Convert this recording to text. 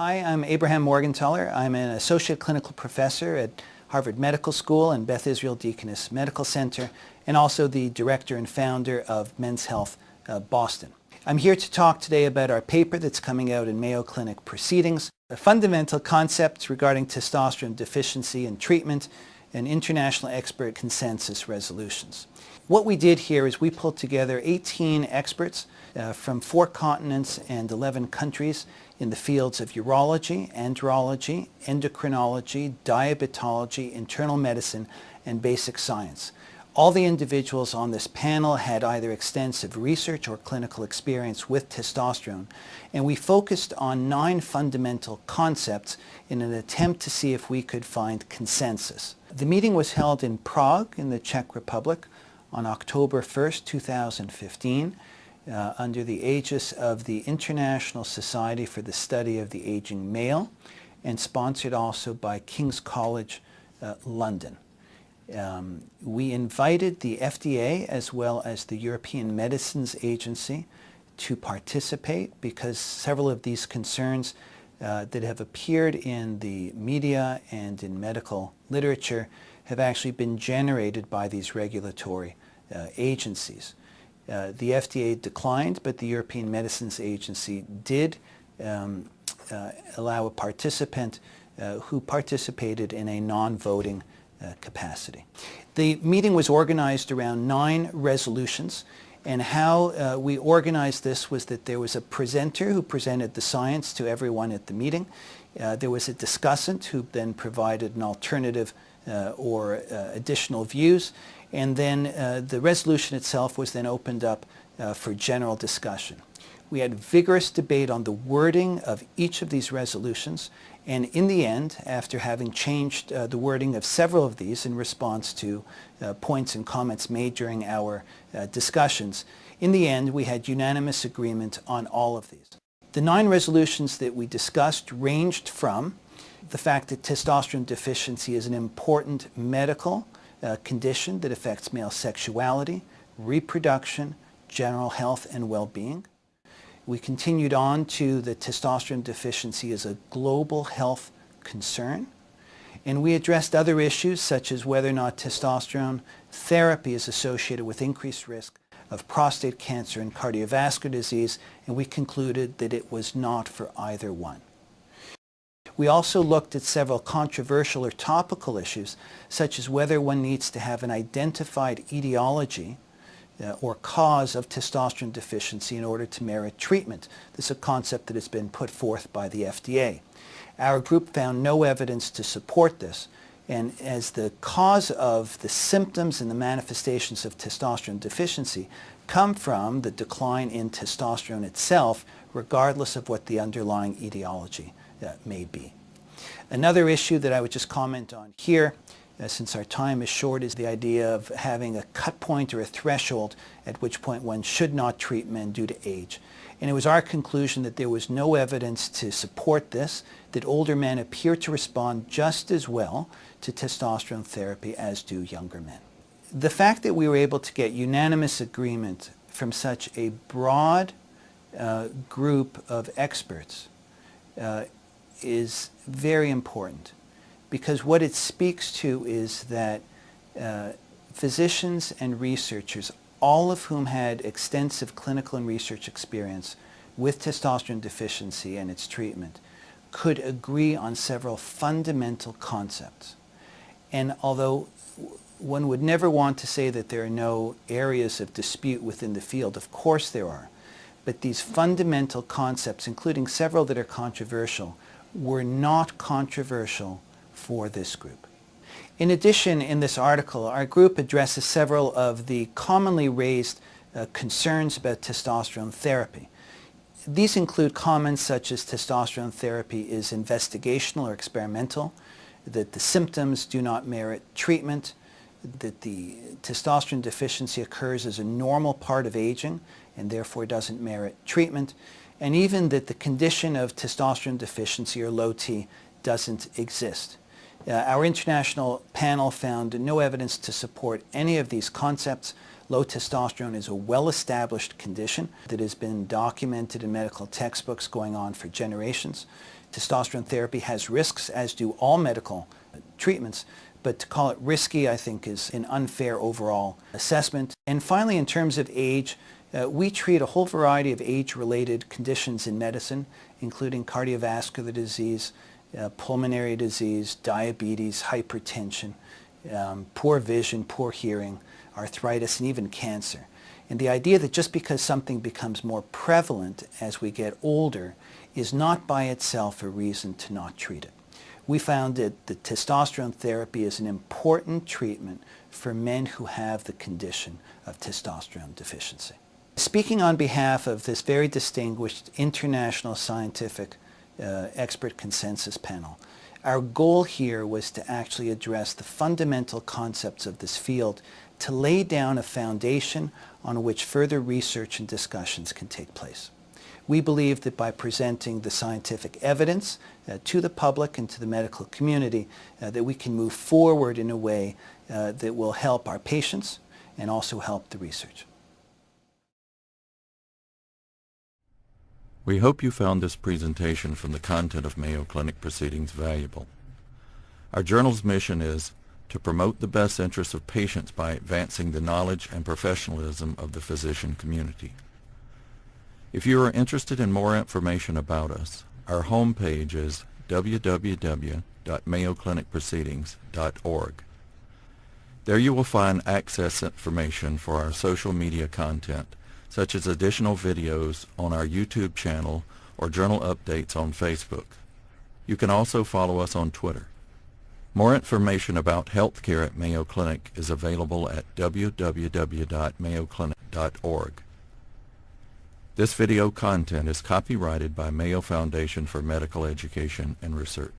Hi, I'm Abraham Morgentaler. I'm an associate clinical professor at Harvard Medical School and Beth Israel Deaconess Medical Center, and also the director and founder of Men's Health Boston. I'm here to talk today about our paper that's coming out in Mayo Clinic Proceedings, the fundamental concepts regarding testosterone deficiency and treatment and international expert consensus resolutions. What we did here is we pulled together 18 experts from 4 continents and 11 countries in the fields of urology, andrology, endocrinology, diabetology, internal medicine, and basic science. All the individuals on this panel had either extensive research or clinical experience with testosterone, and we focused on 9 fundamental concepts in an attempt to see if we could find consensus. The meeting was held in Prague in the Czech Republic on October 1st, 2015, under the aegis of the International Society for the Study of the Aging Male, and sponsored also by King's College London. We invited the FDA as well as the European Medicines Agency to participate because several of these concerns that have appeared in the media and in medical literature have actually been generated by these regulatory agencies. The FDA declined, but the European Medicines Agency did allow a participant who participated in a non-voting capacity. The meeting was organized around 9 resolutions, and how we organized this was that there was a presenter who presented the science to everyone at the meeting. There was a discussant who then provided an alternative or additional views, and then the resolution itself was then opened up for general discussion. We had vigorous debate on the wording of each of these resolutions, and in the end, after having changed the wording of several of these in response to points and comments made during our discussions, in the end we had unanimous agreement on all of these. The 9 resolutions that we discussed ranged from the fact that testosterone deficiency is an important medical condition that affects male sexuality, reproduction, general health, and well-being. We continued on to the testosterone deficiency as a global health concern, and we addressed other issues such as whether or not testosterone therapy is associated with increased risk of prostate cancer and cardiovascular disease, and we concluded that it was not for either one. We also looked at several controversial or topical issues, such as whether one needs to have an identified etiology or cause of testosterone deficiency in order to merit treatment. This is a concept that has been put forth by the FDA. Our group found no evidence to support this, and as the cause of the symptoms and the manifestations of testosterone deficiency come from the decline in testosterone itself, regardless of what the underlying etiology may be. Another issue that I would just comment on here, since our time is short, is the idea of having a cut point or a threshold at which point one should not treat men due to age. And it was our conclusion that there was no evidence to support this, that older men appear to respond just as well to testosterone therapy as do younger men. The fact that we were able to get unanimous agreement from such a broad group of experts is very important, because what it speaks to is that physicians and researchers, all of whom had extensive clinical and research experience with testosterone deficiency and its treatment, could agree on several fundamental concepts. And although one would never want to say that there are no areas of dispute within the field, of course there are, but these fundamental concepts, including several that are controversial, were not controversial for this group. In addition, in this article, our group addresses several of the commonly raised concerns about testosterone therapy. These include comments such as testosterone therapy is investigational or experimental, that the symptoms do not merit treatment, that the testosterone deficiency occurs as a normal part of aging and therefore doesn't merit treatment, and even that the condition of testosterone deficiency, or low T, doesn't exist. Our international panel found no evidence to support any of these concepts. Low testosterone is a well-established condition that has been documented in medical textbooks going on for generations. Testosterone therapy has risks, as do all medical treatments, but to call it risky, I think, is an unfair overall assessment. And finally, in terms of age, we treat a whole variety of age-related conditions in medicine, including cardiovascular disease, pulmonary disease, diabetes, hypertension, poor vision, poor hearing, arthritis, and even cancer. And the idea that just because something becomes more prevalent as we get older is not by itself a reason to not treat it. We found that the testosterone therapy is an important treatment for men who have the condition of testosterone deficiency. Speaking on behalf of this very distinguished international scientific expert consensus panel, our goal here was to actually address the fundamental concepts of this field to lay down a foundation on which further research and discussions can take place. We believe that by presenting the scientific evidence to the public and to the medical community, that we can move forward in a way that will help our patients and also help the research. We hope you found this presentation from the content of Mayo Clinic proceedings valuable. Our journal's mission is to promote the best interests of patients by advancing the knowledge and professionalism of the physician community. If you are interested in more information about us, our homepage is www.mayoclinicproceedings.org. There you will find access information for our social media content, such as additional videos on our YouTube channel or journal updates on Facebook. You can also follow us on Twitter. More information about healthcare at Mayo Clinic is available at www.mayoclinic.org. This video content is copyrighted by Mayo Foundation for Medical Education and Research.